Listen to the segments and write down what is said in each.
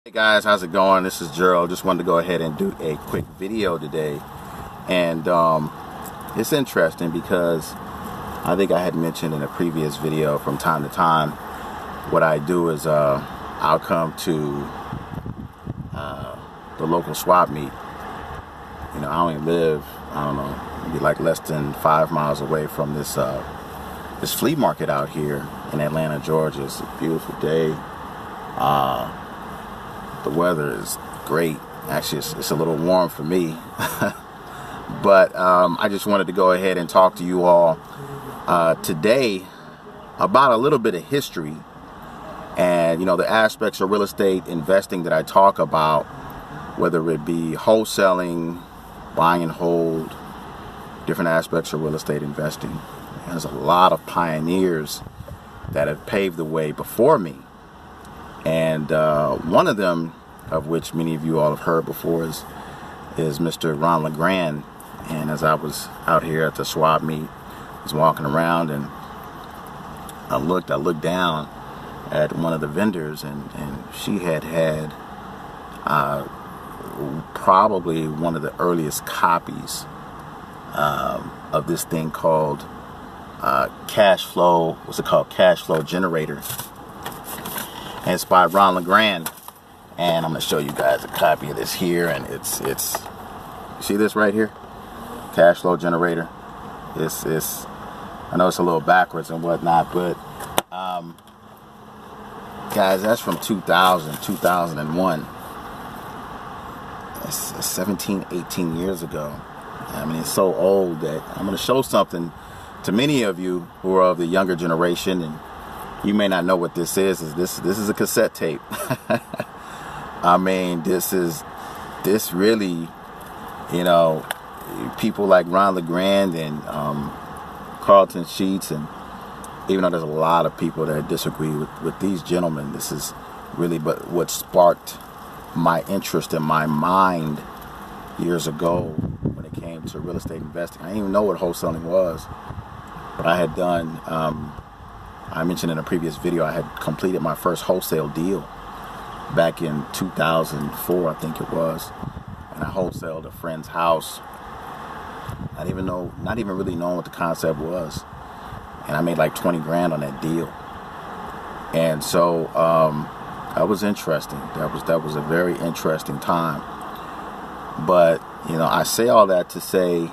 Hey guys, how's it going? This is Gerald. Just wanted to go ahead and do a quick video today, and it's interesting because I think I had mentioned in a previous video, from time to time what I do is I'll come to the local swap meet. You know, I only live, I don't know, maybe like less than 5 miles away from this flea market out here in Atlanta, Georgia. It's a beautiful day. The weather is great. Actually, it's a little warm for me. But I just wanted to go ahead and talk to you all today about a little bit of history and, you know, the aspects of real estate investing that I talk about, whether it be wholesaling, buying and hold, different aspects of real estate investing. There's a lot of pioneers that have paved the way before me. And one of them, of which many of you all have heard before, is Mr. Legrand. And as I was out here at the swap meet, I was walking around and I looked down at one of the vendors, and she had probably one of the earliest copies of this thing called cash flow. What's it called? Cash flow generator. And it's by Legrand, and I'm going to show you guys a copy of this here. And it's you see this right here, cash flow generator. It's I know it's a little backwards and whatnot, but guys, that's from 2001. It's 17, 18 years ago. I mean, it's so old that I'm going to show something to many of you who are of the younger generation, and you may not know what this is. This is a cassette tape. I mean, this really, you know, people like Legrand and Carlton Sheets, and even though there's a lot of people that disagree with these gentlemen, this is really but what sparked my interest in my mind years ago when it came to real estate investing. I didn't even know what wholesaling was, but I had done. I mentioned in a previous video, I had completed my first wholesale deal back in 2004, I think it was, and I wholesaled a friend's house. Not even really knowing what the concept was, and I made like 20 grand on that deal. And so that was interesting. That was a very interesting time. But you know, I say all that to say, you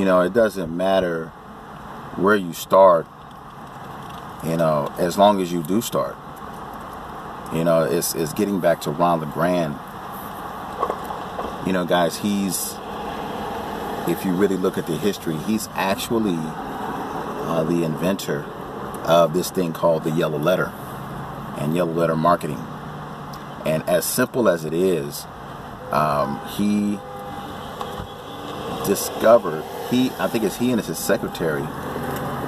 know, it doesn't matter where you start, you know, as long as you do start. You know, it's getting back to Legrand. You know, guys, if you really look at the history, he's actually the inventor of this thing called the yellow letter and yellow letter marketing. And as simple as it is, he discovered, I think it's he and his secretary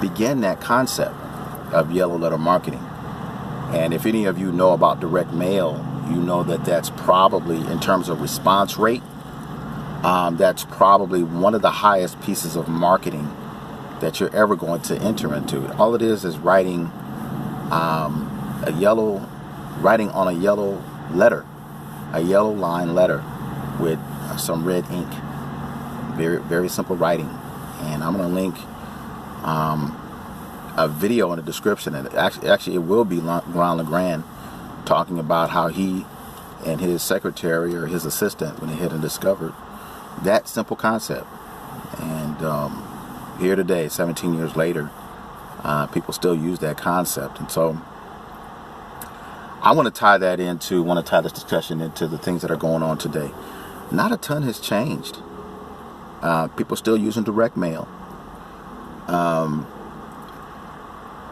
began that concept of yellow letter marketing. And if any of you know about direct mail, you know that that's probably, in terms of response rate, that's probably one of the highest pieces of marketing that you're ever going to enter into. All it is writing on a yellow letter, a yellow line letter with some red ink. Very, very simple writing. And I'm going to link a video in the description, and actually it will be Legrand talking about how he and his secretary or his assistant went ahead and discovered that simple concept. And here today, 17 years later, people still use that concept. And so I want to tie this discussion into the things that are going on today. Not a ton has changed. People still using direct mail.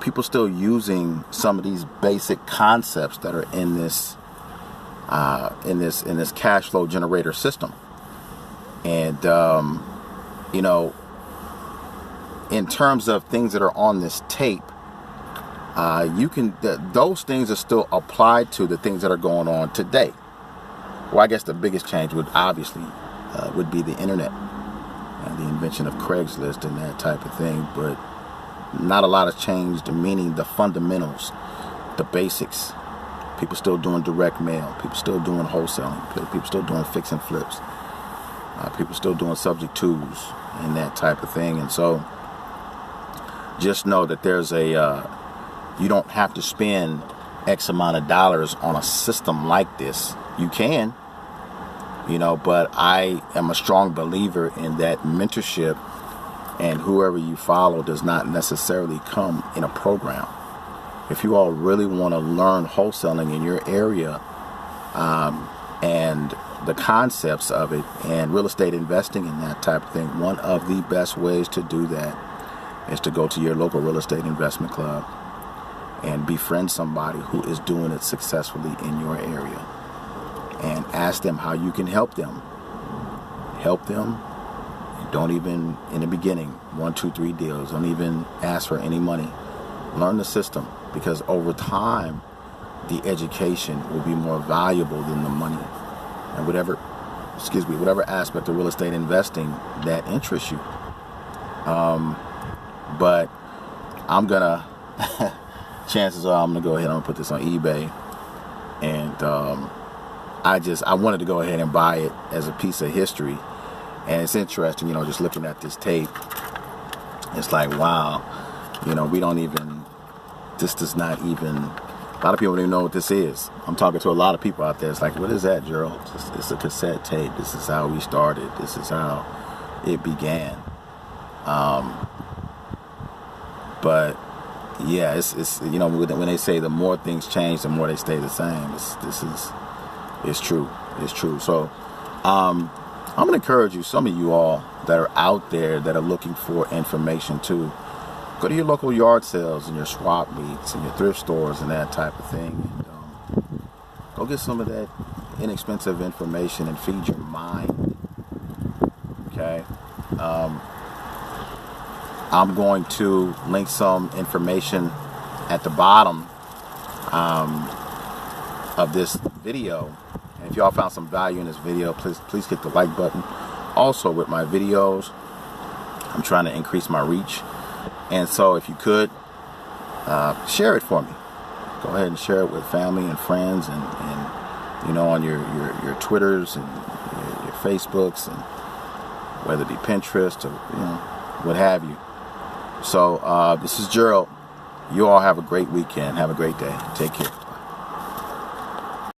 People still using some of these basic concepts that are in this cash flow generator system. And you know, in terms of things that are on this tape, those things are still applied to the things that are going on today. Well, I guess the biggest change would obviously would be the internet and the invention of Craigslist and that type of thing, but not a lot has changed, meaning the fundamentals, the basics People still doing direct mail. People still doing wholesaling. People still doing fix and flips. People still doing subject twos and that type of thing. And so just know that there's you don't have to spend X amount of dollars on a system like this. You can, but I am a strong believer in that mentorship, and whoever you follow does not necessarily come in a program. If you all really want to learn wholesaling in your area, and the concepts of it and real estate investing and that type of thing, one of the best ways to do that is to go to your local real estate investment club and befriend somebody who is doing it successfully in your area, and ask them how you can help them. Help them. Don't even, in the beginning, 1, 2, 3 deals. Don't even ask for any money. Learn the system, because over time, the education will be more valuable than the money. And whatever aspect of real estate investing that interests you. But I'm gonna, chances are I'm gonna go ahead and put this on eBay. And I wanted to go ahead and buy it as a piece of history. And it's interesting, just looking at this tape, it's like, wow, we don't even, this does not even, a lot of people don't even know what this is. I'm talking to a lot of people out there. It's like, what is that, Gerald? It's a cassette tape. This is how we started. This is how it began. But yeah, it's when they say the more things change, the more they stay the same. It's true. It's true. So I'm gonna encourage you, some of you all that are out there that are looking for information too, go to your local yard sales and your swap meets and your thrift stores and that type of thing. And, go get some of that inexpensive information and feed your mind. Okay. I'm going to link some information at the bottom of this video. And if y'all found some value in this video, please hit the like button. Also, with my videos, I'm trying to increase my reach. And so if you could, share it for me. Go ahead and share it with family and friends and on your Twitters and your Facebooks, and whether it be Pinterest or, what have you. So this is Gerald. You all have a great weekend. Have a great day. Take care.